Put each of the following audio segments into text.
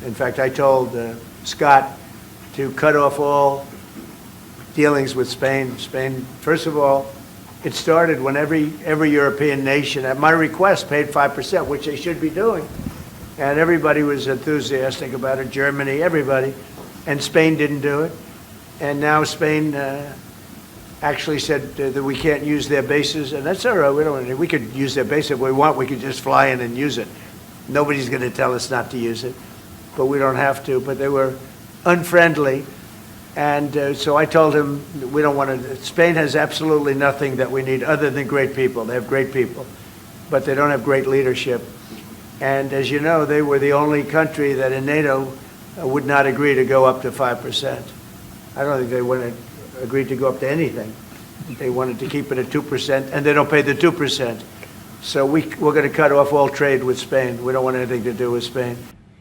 In fact, I told Scott to cut off all dealings with Spain. Spain, first of all, it started when every European nation, at my request, paid 5%, which they should be doing. And everybody was enthusiastic about it, Germany, everybody. And Spain didn't do it. And now Spain actually said that we can't use their bases, and that's all right. We don't want to. We could use their base if we want. We could just fly in and use it. Nobody's going to tell us not to use it, but we don't have to. But they were unfriendly, and so I told him we don't want to. Spain has absolutely nothing that we need other than great people. They have great people, but they don't have great leadership. And as you know, they were the only country that in NATO would not agree to go up to 5%. I don't think they would have agreed to go up to anything. They wanted to keep it at 2%, and they don't pay the 2%. So we're going to cut off all trade with Spain. We don't want anything to do with Spain.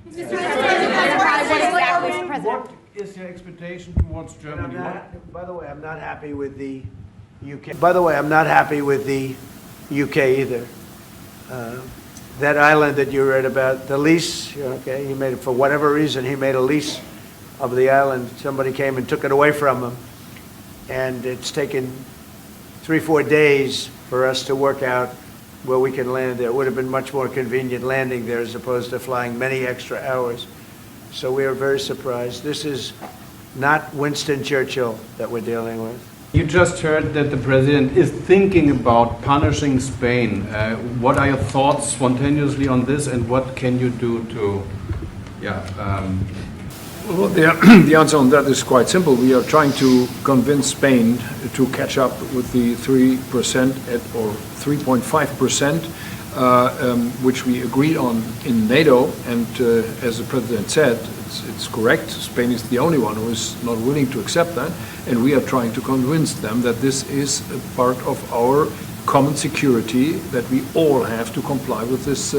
Mr. President. What is the expectation towards Germany? By the way, I'm not happy with the UK. By the way, I'm not happy with the UK either. That island that you read about, the lease, okay, he made it for whatever reason, he made a lease of the island. Somebody came and took it away from him. And it's taken 3-4 days for us to work out where we can land there. It would have been much more convenient landing there as opposed to flying many extra hours. So we are very surprised. This is not Winston Churchill that we're dealing with. You just heard that the president is thinking about punishing Spain. What are your thoughts spontaneously on this, and what can you do to, Well, the answer on that is quite simple. We are trying to convince Spain to catch up with the 3% or 3.5%, which we agreed on in NATO. And as the president said, it's correct. Spain is the only one who is not willing to accept that. And we are trying to convince them that this is a part of our common security, that we all have to comply with these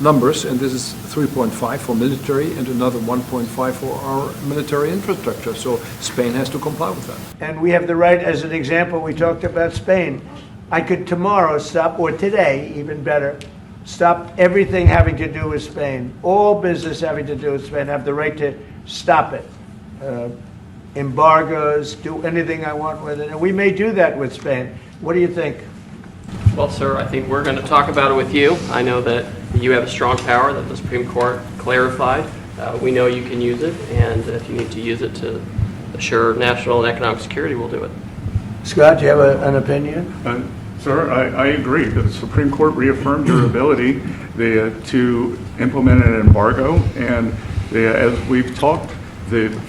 numbers, and this is 3.5 for military and another 1.5 for our military infrastructure. So Spain has to comply with that. And we have the right, as an example, we talked about Spain. I could tomorrow stop, or today, even better, stop everything having to do with Spain. All business having to do with Spain, I have the right to stop it. Embargoes, do anything I want with it. And we may do that with Spain. What do you think? Well, sir, I think we're going to talk about it with you. I know that you have a strong power that the Supreme Court clarified. We know you can use it, and if you need to use it to assure national and economic security, we'll do it. Scott, do you have an opinion? Sir, I agree. The Supreme Court reaffirmed your ability to implement an embargo, and as we've talked,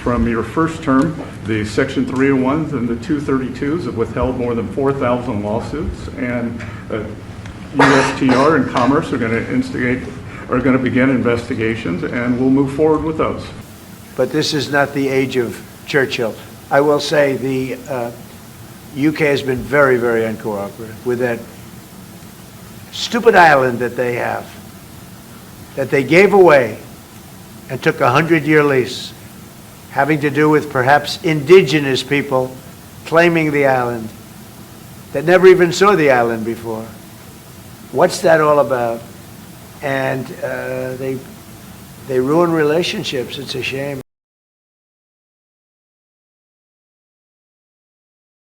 from your first term, the Section 301s and the 232s have withheld more than 4,000 lawsuits, and USTR and Commerce are going to begin investigations, and we'll move forward with those. But this is not the age of Churchill. I will say the UK has been very, very uncooperative with that stupid island that they have, that they gave away and took a 100-year lease, having to do with perhaps indigenous people claiming the island that never even saw the island before. What's that all about? And they ruin relationships. It's a shame.